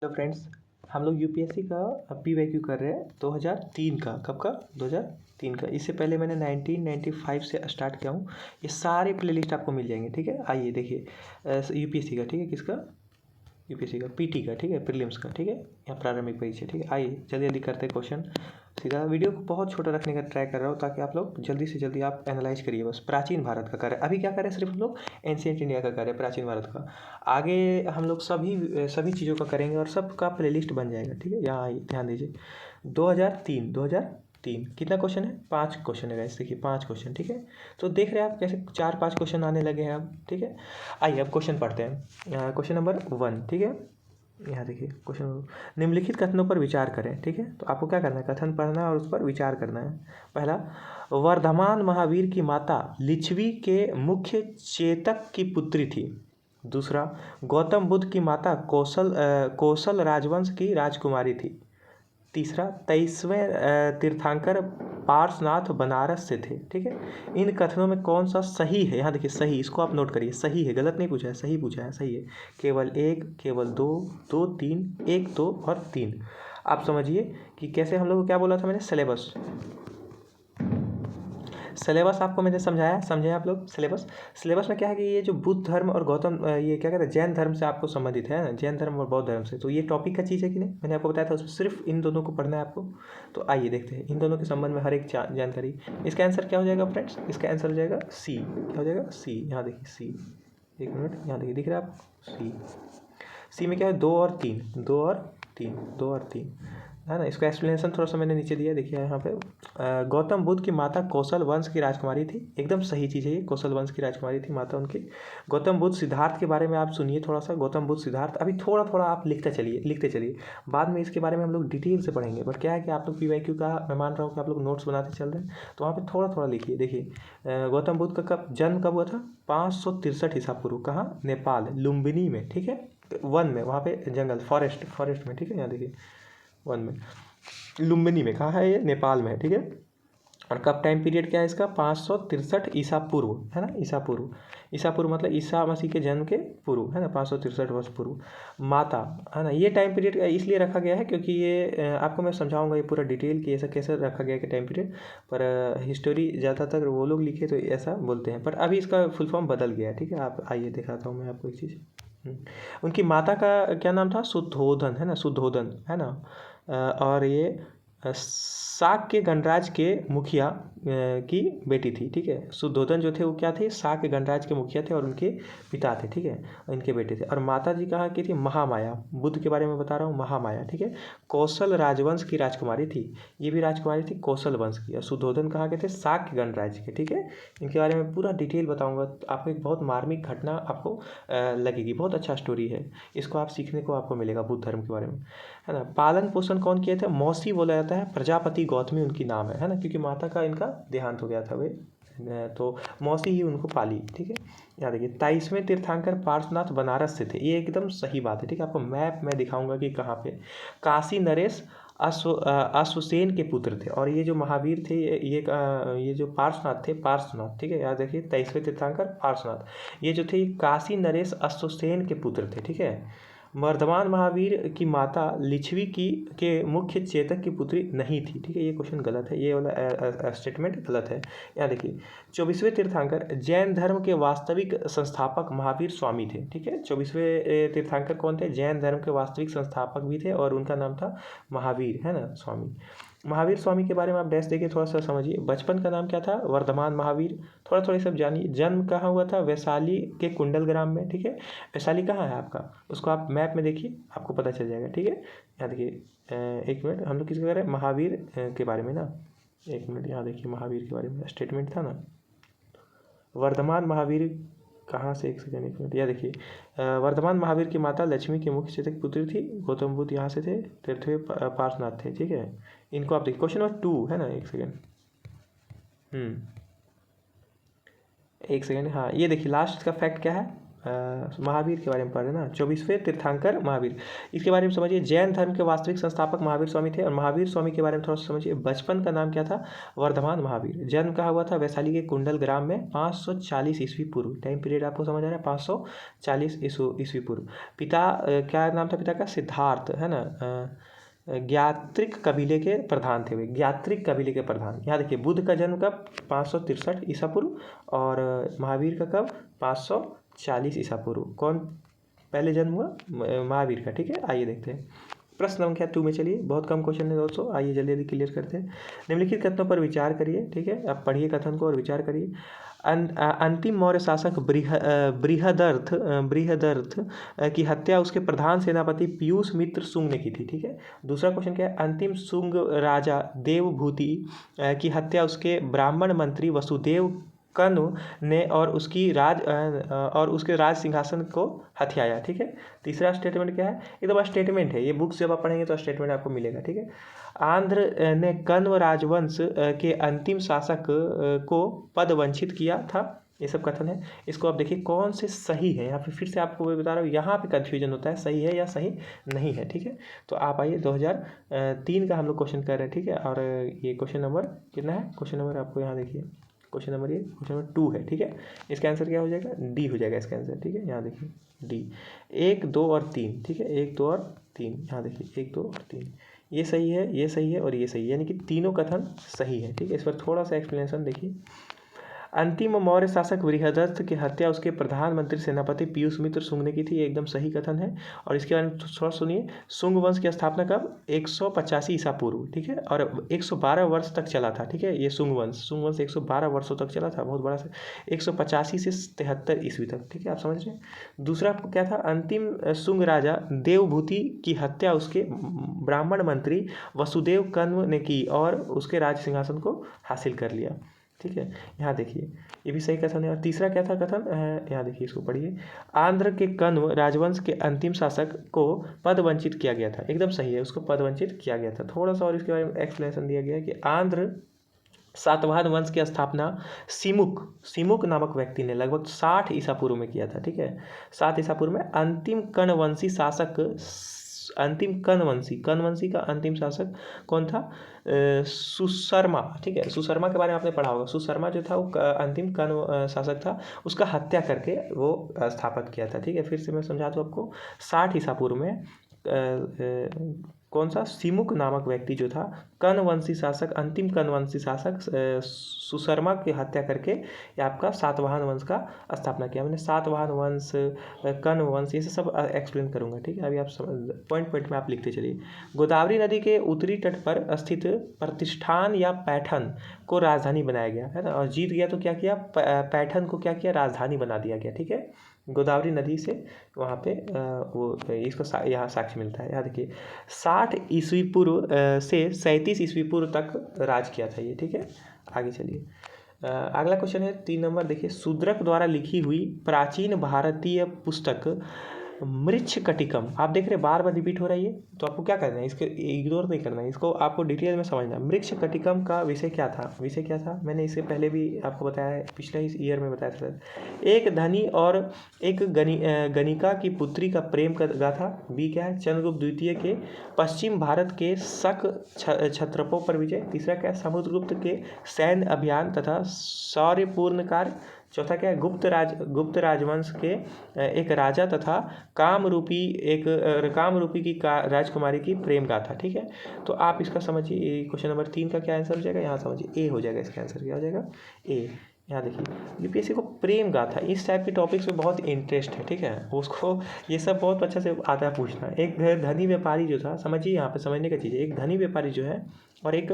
Hello friends, हम लोग UPSC का पीवाईक्यू कर रहे हैं 2003 का। कब का? 2003 का। इससे पहले मैंने 1995 से स्टार्ट किया हूँ। ये सारे प्लेलिस्ट आपको मिल जाएंगे, ठीक है। आइए देखिए, यूपीएससी का, ठीक है, किसका? यूपीएससी का, पीटी का, ठीक है, प्रीलिम्स का, ठीक है, या प्रारंभिक परीक्षा, ठीक है। आइए जल्दी जल्दी करते हैं क्वेश्चन। सीधा वीडियो को बहुत छोटा रखने का ट्राई कर रहा हूँ ताकि आप लोग जल्दी से जल्दी आप एनालाइज करिए। बस प्राचीन भारत का कार्य अभी क्या करें, सिर्फ हम लोग एंशियंट इंडिया का कार्य, प्राचीन भारत का। आगे हम लोग सभी चीज़ों का करेंगे और सबका प्लेलिस्ट बन जाएगा, ठीक है। यहाँ आइए ध्यान दीजिए, 2003 कितना क्वेश्चन है? 5 क्वेश्चन है गाइस। देखिए 5 क्वेश्चन, ठीक है। तो देख रहे हैं आप कैसे 4-5 क्वेश्चन आने लगे हैं अब, ठीक है। आइए अब क्वेश्चन पढ़ते हैं। क्वेश्चन नंबर 1, ठीक है। यहाँ देखिए क्वेश्चन, निम्नलिखित कथनों पर विचार करें, ठीक है। तो आपको क्या करना है, कथन पढ़ना है और उस पर विचार करना है। पहला, वर्धमान महावीर की माता लिच्छवी के मुख्य चेतक की पुत्री थी। दूसरा, गौतम बुद्ध की माता कौशल राजवंश की राजकुमारी थी। तीसरा, 23वें तीर्थंकर पार्श्वनाथ बनारस से थे, ठीक है। इन कथनों में कौन सा सही है? यहाँ देखिए सही, इसको आप नोट करिए, सही है, गलत नहीं पूछा है, सही पूछा है, सही है। केवल एक, केवल दो, दो तीन, एक दो और तीन। आप समझिए कि कैसे हम लोग को क्या बोला था मैंने, सिलेबस आपको मैंने समझाया, समझे आप लोग। सिलेबस में क्या है कि ये जो बुद्ध धर्म और ये क्या कहते हैं, जैन धर्म से आपको संबंधित है ना, जैन धर्म और बौद्ध धर्म से। तो ये टॉपिक का चीज़ है कि नहीं, मैंने आपको बताया था, उसमें सिर्फ इन दोनों को पढ़ना है आपको। तो आइए देखते हैं इन दोनों के संबंध में हर एक जानकारी। इसका आंसर क्या हो जाएगा फ्रेंड्स? इसका आंसर हो जाएगा सी। क्या हो जाएगा? सी। यहाँ देखिए सी, एक मिनट, यहाँ देखिए, दिख रहा है आपको? सी में क्या है, 2 और 3, 2 और 3, 2 और 3, है ना। इसका एक्सप्लेनेशन थोड़ा सा मैंने नीचे दिया, देखिए यहाँ पे। गौतम बुद्ध की माता कौशल वंश की राजकुमारी थी, एकदम सही चीज़ है ये, कौशल वंश की राजकुमारी थी माता उनकी। गौतम बुद्ध सिद्धार्थ के बारे में आप सुनिए थोड़ा सा, गौतम बुद्ध सिद्धार्थ अभी थोड़ा थोड़ा आप लिखते चलिए, बाद में इसके बारे में हम लोग डिटेल से पढ़ेंगे। बट क्या है कि आप लोग पीवाईक्यू का, मैं मान रहा हूँ कि आप लोग नोट्स बनाते चल रहे हैं, तो वहाँ पर थोड़ा थोड़ा लिखिए। देखिए गौतम बुद्ध का जन्म कब हुआ था? 563 ईसा पूर्व। कहाँ? नेपाल, लुम्बिनी में, ठीक है, वन में, वहाँ पे जंगल, फॉरेस्ट में, ठीक है। यहाँ देखिए वन में, लुम्बिनी में। कहाँ है ये? नेपाल में है, ठीक है। और कब टाइम पीरियड क्या है इसका? 563 ईसा पूर्व, है ना, ईसा पूर्व। ईसा पूर्व मतलब ईसा मसीह के जन्म के पूर्व, है ना, 563 वर्ष पूर्व। माता, है ना, ये टाइम पीरियड इसलिए रखा गया है क्योंकि ये आपको मैं समझाऊंगा ये पूरा डिटेल कि ऐसा कैसे रखा गया है कि टाइम पीरियड। पर हिस्टोरी ज़्यादातर वो लोग लिखे तो ऐसा बोलते हैं, पर अभी इसका फुल फॉर्म बदल गया है, ठीक है। आप आइए दिखाता हूँ मैं आपको एक चीज़। उनकी माता का क्या नाम था? शुद्धोधन, है ना, शुद्धोधन, है ना। और ये शाक्य गणराज्य के मुखिया की बेटी थी, ठीक है। शुद्धोधन जो थे वो क्या थे? शाक्य गणराज्य के मुखिया थे और उनके पिता थे, ठीक है, इनके बेटे थे। और माता जी कहाँ की थी? महामाया, बुद्ध के बारे में बता रहा हूँ, महामाया, ठीक है। कौशल राजवंश की राजकुमारी थी, ये भी राजकुमारी थी कौशल वंश की। और शुद्धोधन कहाँ के थे? शाक्य गणराज्य के, ठीक है। इनके बारे में पूरा डिटेल बताऊँगा, आपको एक बहुत मार्मिक घटना आपको लगेगी, बहुत अच्छा स्टोरी है, इसको आप सीखने को आपको मिलेगा बुद्ध धर्म के बारे में, है ना। पालन पोषण कौन किए थे? मौसी बोला जाता है, प्रजापति गौतमी उनकी नाम है ना, क्योंकि माता का इनका देहांत हो गया था वे, तो मौसी ही उनको पाली, ठीक है। यहाँ देखिए 23वें तीर्थंकर पार्श्वनाथ बनारस से थे, ये एकदम सही बात है, ठीक है। आपको मैप में दिखाऊंगा कि कहाँ पे। काशी नरेश अश्वसेन के पुत्र थे। और ये जो महावीर थे, ये जो पार्श्वनाथ थे, पार्श्वनाथ, ठीक है, याद रखिए 23वें तीर्थंकर पार्श्वनाथ, ये जो थे काशी नरेश अश्वसेन के पुत्र थे, ठीक है। वर्धमान महावीर की माता लिच्छवी के मुख्य चेतक की पुत्री नहीं थी, ठीक है, ये क्वेश्चन गलत है, ये वाला स्टेटमेंट गलत है। यहाँ देखिए 24वें तीर्थंकर जैन धर्म के वास्तविक संस्थापक महावीर स्वामी थे, ठीक है। 24वें तीर्थंकर कौन थे? जैन धर्म के वास्तविक संस्थापक भी थे और उनका नाम था महावीर, है ना, स्वामी। महावीर स्वामी के बारे में आप डैश देखिए, थोड़ा सा समझिए। बचपन का नाम क्या था? वर्धमान महावीर। थोड़ा थोड़ा सब जानिए। जन्म कहाँ हुआ था? वैशाली के कुंडल ग्राम में, ठीक है। वैशाली कहाँ है आपका? उसको आप मैप में देखिए, आपको पता चल जाएगा, ठीक है। यहाँ देखिए, एक मिनट, हम लोग किसके बारे में? महावीर के बारे में ना, एक मिनट, यहाँ देखिए महावीर के बारे में स्टेटमेंट था ना, वर्धमान महावीर कहाँ से, एक सेकंड, एक मिनट, यह देखिए, वर्धमान महावीर की माता लक्ष्मी के मुख्य चेतक पुत्री थी। गौतम बुद्ध यहाँ से थे, 13वें पार्श्वनाथ थे, ठीक है। इनको आप देखिए, क्वेश्चन नंबर 2 है ना, एक सेकंड, एक सेकंड, हाँ, ये देखिए लास्ट का फैक्ट क्या है? महावीर के बारे में पढ़ रहे ना, 24वें तीर्थंकर महावीर, इसके बारे में समझिए। जैन धर्म के वास्तविक संस्थापक महावीर स्वामी थे। और महावीर स्वामी के बारे में थोड़ा सा समझिए। बचपन का नाम क्या था? वर्धमान महावीर। जन्म कहाँ हुआ था? वैशाली के कुंडल ग्राम में 540 ईस्वी पूर्व। टाइम पीरियड आपको समझ आ रहा है, 540 ईस्वी पूर्व। पिता क्या नाम था पिता का? सिद्धार्थ, है ना। ज्ञात्रिक कबीले के प्रधान थे वे, ज्ञात्रिक कबीले के प्रधान। यहाँ देखिए, बुद्ध का जन्म कब? 563 ईसा पूर्व। और महावीर का कब? 540 ईसा पूर्व। कौन पहले जन्म हुआ? महावीर का। ठीक है, आइए देखते हैं प्रश्न संख्या 2 में। चलिए, बहुत कम क्वेश्चन है दोस्तों, आइए जल्दी जल्दी क्लियर करते हैं। निम्नलिखित कथनों पर विचार करिए। ठीक है, अब पढ़िए कथन को और विचार करिए। अंतिम मौर्य शासक बृहदर्थ की हत्या उसके प्रधान सेनापति पीयूष मित्र शुंग ने की थी। ठीक है। दूसरा क्वेश्चन क्या है? अंतिम शुंग राजा देवभूति की हत्या उसके ब्राह्मण मंत्री वसुदेव कनु ने और उसके राज सिंहासन को हथियाया। ठीक है। तीसरा स्टेटमेंट क्या है? एकदम स्टेटमेंट है, ये बुक्स जब आप पढ़ेंगे तो स्टेटमेंट आपको मिलेगा। ठीक है। आंध्र ने कण्व राजवंश के अंतिम शासक को पद वंचित किया था। ये सब कथन है। इसको आप देखिए कौन से सही है। यहाँ पे फिर से आपको बता रहा हूँ, यहाँ पे कन्फ्यूजन होता है, सही है या सही नहीं है। ठीक है। तो आप आइए 2003 का हम लोग क्वेश्चन कर रहे हैं। ठीक है। और ये क्वेश्चन नंबर कितना है? क्वेश्चन नंबर आपको यहाँ देखिए, क्वेश्चन नंबर 2 है। ठीक है। इसका आंसर क्या हो जाएगा? डी हो जाएगा इसका आंसर। ठीक है। यहाँ देखिए डी, 1, 2 और 3। ठीक है, 1, 2 और 3। यहाँ देखिए 1, 2 और 3, ये सही है, ये सही है और ये सही है, यानी कि तीनों कथन सही है। ठीक है। इस पर थोड़ा सा एक्सप्लेनेशन देखिए। अंतिम मौर्य शासक बृहदर्थ की हत्या उसके प्रधानमंत्री सेनापति पीयूष मित्र शुंग ने की थी। ये एकदम सही कथन है। और इसके बारे में थोड़ा सुनिए। शुंग वंश की स्थापना कब? 185 ईसा पूर्व। ठीक है। और 112 वर्ष तक चला था। ठीक है। ये शुंग वंश 112 वर्षों तक चला था, बहुत बड़ा से, 185 से 73 ईस्वी तक। ठीक है, आप समझ रहे हैं। दूसरा क्या था? अंतिम शुंग राजा देवभूति की हत्या उसके ब्राह्मण मंत्री वसुदेव कण्व ने की और उसके राज सिंहासन को हासिल कर लिया। ठीक है। यहाँ देखिए, ये भी सही कथन है। और तीसरा क्या था कथन? यहाँ देखिए, इसको पढ़िए। आंध्र के कण्व राजवंश के अंतिम शासक को पद वंचित किया गया था। एकदम सही है, उसको पद वंचित किया गया था। थोड़ा सा और इसके बारे में एक्सप्लेनेशन दिया गया है कि आंध्र सातवाहन वंश की स्थापना सिमुक नामक व्यक्ति ने लगभग 60 ईसा पूर्व में किया था। ठीक है, 7 ईसा पूर्व में। अंतिम कण्वंशी का अंतिम शासक कौन था? सुशर्मा। ठीक है, सुशर्मा के बारे में आपने पढ़ा होगा। सुशर्मा जो था वो अंतिम कण्व शासक था, उसका हत्या करके वो स्थापित किया था। ठीक है, फिर से मैं समझा दूँ आपको। 60 ईसा पूर्व में कौन सा? सिमुक नामक व्यक्ति जो था, अंतिम कण्वंशी शासक सुशर्मा की हत्या करके ये आपका सातवाहन वंश का स्थापना किया। मैंने सातवाहन वंश, कण्व वंश, ये सब एक्सप्लेन करूंगा। ठीक है, अभी आप पॉइंट में आप लिखते चलिए। गोदावरी नदी के उत्तरी तट पर स्थित प्रतिष्ठान या पैठन को राजधानी बनाया गया है ना। और जीत गया तो क्या किया? पैठन को क्या किया? राजधानी बना दिया गया। ठीक है, गोदावरी नदी से वहाँ पे वो इसको यहाँ साक्ष्य मिलता है। यहाँ देखिए, 60 ईस्वी पूर्व से 37 ईस्वी पूर्व तक राज किया था ये। ठीक है, आगे चलिए। अगला क्वेश्चन है 3 नंबर। देखिए, शूद्रक द्वारा लिखी हुई प्राचीन भारतीय पुस्तक मृच्छकटिकम, आप देख रहे हैं बार बार रिपीट हो रहा है ये, तो आपको क्या करना है? इसको इग्नोर नहीं करना है, इसको आपको डिटेल में समझना है। मृच्छकटिकम का विषय क्या था? मैंने इससे पहले भी आपको बताया है, पिछले इस ईयर में बताया था। एक धनी और एक गणिका की पुत्री का प्रेम का गाथा। बी क्या है? चंद्रगुप्त द्वितीय के पश्चिम भारत के शक क्षत्रपों पर विजय। तीसरा क्या है? समुद्रगुप्त के सैन्य अभियान तथा शौर्यपूर्ण कार्य। चौथा क्या है? गुप्त राजवंश के एक राजा तथा कामरूपी की राजकुमारी की प्रेम गाथा। ठीक है, तो आप इसका समझिए। क्वेश्चन नंबर 3 का क्या आंसर हो जाएगा? यहाँ समझिए, ए हो जाएगा। इसका आंसर क्या हो जाएगा? ए। यहाँ देखिए, यूपीएससी को प्रेम गाथा, इस टाइप के टॉपिक्स में बहुत इंटरेस्ट है। ठीक है, उसको ये सब बहुत अच्छा से आता है पूछना। एक धनी व्यापारी जो था, समझिए यहाँ पे समझने का चीज़ है। एक धनी व्यापारी जो है और एक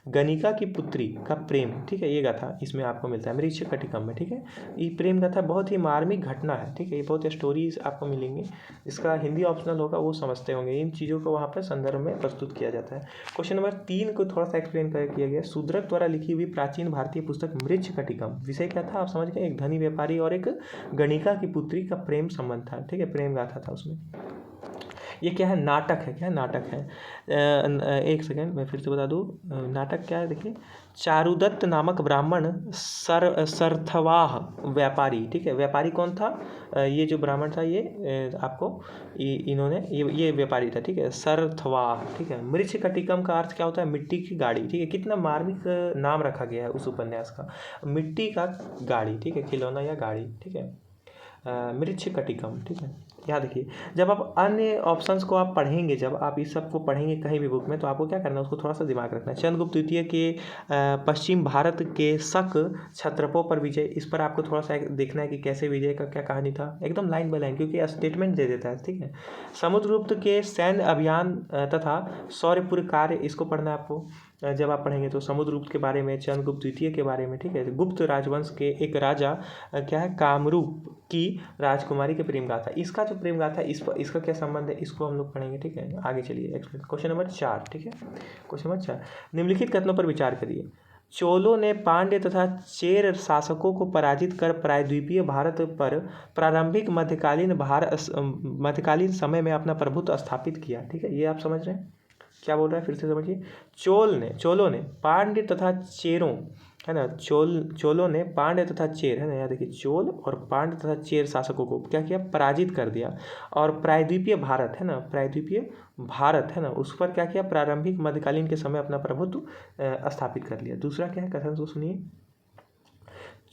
गणिका की पुत्री का प्रेम। ठीक है, ये गाथा इसमें आपको मिलता है मृच्छकटिकम में। ठीक है, ये प्रेम गाथा बहुत ही मार्मिक घटना है। ठीक है, ये बहुत स्टोरीज आपको मिलेंगी। इसका हिंदी ऑप्शनल होगा, वो समझते होंगे। इन चीज़ों को वहाँ पर संदर्भ में प्रस्तुत किया जाता है। क्वेश्चन नंबर 3 को थोड़ा सा एक्सप्लेन किया गया। शूद्रक द्वारा लिखी हुई प्राचीन भारतीय पुस्तक मृच्छकटिकम, विषय क्या था? आप समझ गए, एक धनी व्यापारी और एक गणिका की पुत्री का प्रेम संबंध था। ठीक है, प्रेम गाथा था उसमें। ये क्या है, नाटक है, क्या नाटक है। एक सेकेंड मैं फिर से बता दूँ, नाटक क्या है देखिए। चारुदत्त नामक ब्राह्मण सर्थवाह व्यापारी, ठीक है, व्यापारी कौन था, ये जो ब्राह्मण था ये आपको इन्होंने ये व्यापारी था, ठीक है, सर्थवाह, ठीक है। मृच्छकटिकम का अर्थ क्या होता है, मिट्टी की गाड़ी, ठीक है। कितना मार्मिक नाम रखा गया है उस उपन्यास का, मिट्टी का गाड़ी, ठीक है, खिलौना या गाड़ी, ठीक है, मृच्छकटिकम, ठीक है। यहाँ देखिए, जब आप अन्य ऑप्शंस को आप पढ़ेंगे, जब आप इस सब को पढ़ेंगे कहीं भी बुक में, तो आपको क्या करना है, उसको थोड़ा सा दिमाग रखना है। चंद्रगुप्त द्वितीय के पश्चिम भारत के शक क्षत्रपों पर विजय, इस पर आपको थोड़ा सा देखना है कि कैसे विजय का क्या कहानी था, एकदम लाइन बाय लाइन, क्योंकि स्टेटमेंट दे देता है, ठीक है। समुद्रगुप्त के सैन्य अभियान तथा शौर्यपूर्ण कार्य, इसको पढ़ना है आपको। जब आप पढ़ेंगे तो समुद्रगुप्त के बारे में, चंद्रगुप्त द्वितीय के बारे में, ठीक है। गुप्त राजवंश के एक राजा क्या है, कामरूप की राजकुमारी के प्रेम गाथा, इसका जो प्रेम गाथा इसका क्या संबंध है, इसको हम लोग पढ़ेंगे, ठीक है। आगे चलिए एक्सप्लेन। क्वेश्चन नंबर 4, ठीक है, क्वेश्चन नंबर 4, निम्नलिखित कथनों पर विचार करिए। चोलों ने पांड्य तथा चेर शासकों को पराजित कर प्रायद्वीपीय भारत पर प्रारंभिक मध्यकालीन समय में अपना प्रभुत्व स्थापित किया, ठीक है। ये आप समझ रहे हैं क्या बोल रहा है, फिर से समझिए। चोलों ने पांड्य तथा चेरों, है ना, चोलों ने पांड्य तथा चेर, है ना, यहाँ देखिए, चोल और पांड्य तथा चेर शासकों को क्या किया, पराजित कर दिया, और प्रायद्वीपीय भारत, है ना, प्रायद्वीपीय भारत, है ना, उस पर क्या किया, प्रारंभिक मध्यकालीन के समय अपना प्रभुत्व स्थापित कर लिया। दूसरा क्या है, कथन को सुनिए।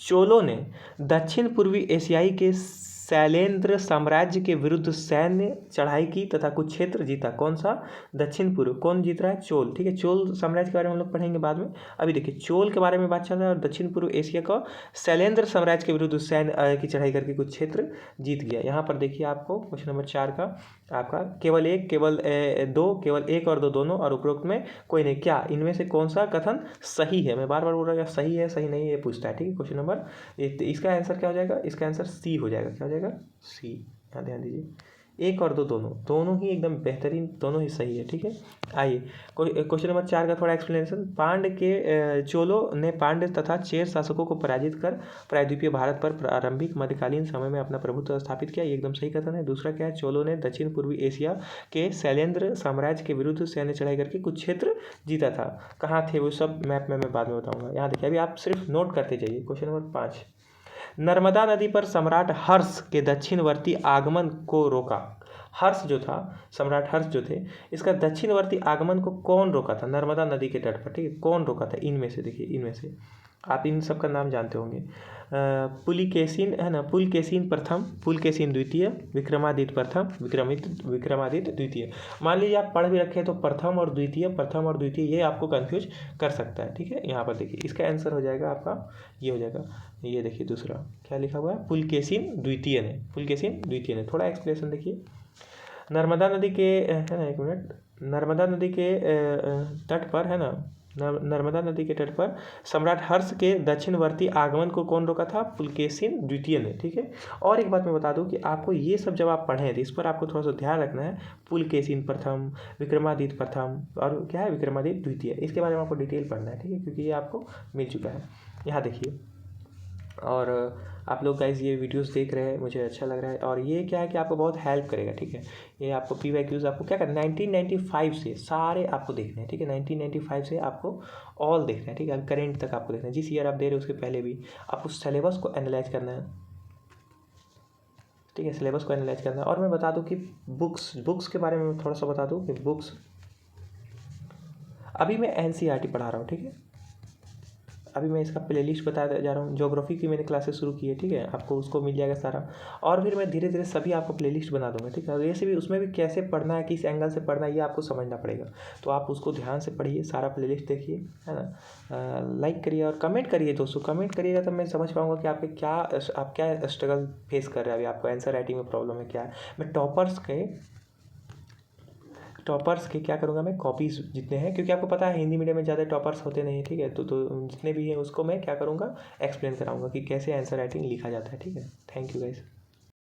चोलों ने दक्षिण पूर्वी एशियाई के शैलेंद्र साम्राज्य के विरुद्ध सैन्य चढ़ाई की तथा कुछ क्षेत्र जीता। कौन सा, दक्षिण पूर्व, कौन जीत रहा है, चोल, ठीक है। चोल साम्राज्य के बारे में हम लोग पढ़ेंगे बाद में। अभी देखिए, चोल के बारे में बात चल रहा है, और दक्षिण पूर्व एशिया का शैलेंद्र साम्राज्य के विरुद्ध सैन्य की चढ़ाई करके कुछ क्षेत्र जीत गया। यहाँ पर देखिए आपको क्वेश्चन नंबर 4 का आपका केवल एक, केवल दो, केवल एक और दो दोनों, और उपरोक्त में कोई नहीं, क्या इनमें से कौन सा कथन सही है। मैं बार बार बोल रहा हूँ, सही है सही नहीं, ये पूछता है, ठीक है। क्वेश्चन नंबर, इसका आंसर क्या हो जाएगा, इसका आंसर सी हो जाएगा, क्या हो जाएगा, सी। यहाँ ध्यान दीजिए, एक और दो दोनों ही एकदम बेहतरीन, दोनों ही सही है, ठीक है। आइए क्वेश्चन नंबर 4 का थोड़ा एक्सप्लेनेशन। चोलों ने पांड्य तथा चेर शासकों को पराजित कर प्रायद्वीपीय भारत पर प्रारंभिक मध्यकालीन समय में अपना प्रभुत्व स्थापित किया, ये एकदम सही कथन है। दूसरा क्या है, चोलों ने दक्षिण पूर्वी एशिया के शैलेंद्र साम्राज्य के विरुद्ध सैन्य चढ़ाई करके कुछ क्षेत्र जीता था। कहाँ थे वो सब मैप में मैं बाद में बताऊंगा। यहाँ देखिए, अभी आप सिर्फ नोट करते जाइए। क्वेश्चन नंबर 5, नर्मदा नदी पर सम्राट हर्ष के दक्षिणवर्ती आगमन को रोका। हर्ष जो था, सम्राट हर्ष जो थे, इसका दक्षिणवर्ती आगमन को कौन रोका था, नर्मदा नदी के तट पर, ठीक है। कौन रोका था, इनमें से देखिए, इनमें से आप इन सब का नाम जानते होंगे। पुलिकेशिन, है ना, पुलकेशिन प्रथम, पुलकेशिन द्वितीय, विक्रमादित्य प्रथम, विक्रमादित्य द्वितीय। मान लीजिए आप पढ़ भी रखे तो प्रथम और द्वितीय ये आपको कंफ्यूज कर सकता है, ठीक है। यहाँ पर देखिए, इसका आंसर हो जाएगा आपका, ये हो जाएगा, ये देखिए दूसरा क्या लिखा हुआ है, पुलकेशिन द्वितीय ने। थोड़ा एक्सप्लेनेशन देखिए। नर्मदा नदी के, है ना, एक मिनट, नर्मदा नदी के तट पर, है ना, नर्मदा नदी के तट पर सम्राट हर्ष के दक्षिणवर्ती आगमन को कौन रोका था, पुलकेशिन द्वितीय ने, ठीक है। और एक बात मैं बता दूं कि आपको ये सब जब आप पढ़ें तो इस पर आपको थोड़ा सा ध्यान रखना है। पुलकेशिन प्रथम, विक्रमादित्य प्रथम, और क्या है, विक्रमादित्य द्वितीय, इसके बारे में आपको डिटेल पढ़ना है, ठीक है, क्योंकि ये आपको मिल चुका है। यहाँ देखिए, और आप लोग गाइस ये वीडियोस देख रहे हैं, मुझे अच्छा लग रहा है, और ये क्या है कि आपको बहुत हेल्प करेगा, ठीक है। ये आपको PYQs आपको क्या करना है, 1995 से सारे आपको देखने हैं, ठीक है। 1995 से आपको ऑल देखना है, ठीक है। करेंट तक आपको देखना है, जिस ईयर आप दे रहे हो उसके पहले भी आपको सिलेबस को एनालाइज करना है, ठीक है, सिलेबस को एनालाइज करना है। और मैं बता दूं कि बुक्स के बारे में थोड़ा सा बता दूं कि बुक्स, अभी मैं NCERT पढ़ा रहा हूँ, ठीक है। अभी मैं इसका प्लेलिस्ट बताया जा रहा हूँ। ज्योग्राफी की मैंने क्लासेस शुरू की है, ठीक है, आपको उसको मिल जाएगा सारा, और फिर मैं धीरे धीरे सभी आपको प्लेलिस्ट बना दूंगा, ठीक है। जैसे भी उसमें भी कैसे पढ़ना है, किस एंगल से पढ़ना है, ये आपको समझना पड़ेगा, तो आप उसको ध्यान से पढ़िए, सारा प्लेलिस्ट देखिए, है ना। लाइक करिए और कमेंट करिए दोस्तों, कमेंट करिएगा तब मैं समझ पाऊँगा कि आप क्या स्ट्रगल फेस कर रहे हैं, अभी आपको आंसर राइटिंग में प्रॉब्लम है क्या है। मैं टॉपर्स के क्या करूँगा, मैं कॉपीज़ जितने हैं, क्योंकि आपको पता है हिंदी मीडियम में ज़्यादा टॉपर्स होते नहीं, ठीक है। तो जितने भी हैं उसको मैं क्या करूँगा, एक्सप्लेन कराऊँगा कि कैसे आंसर राइटिंग लिखा जाता है, ठीक है। Thank you guys.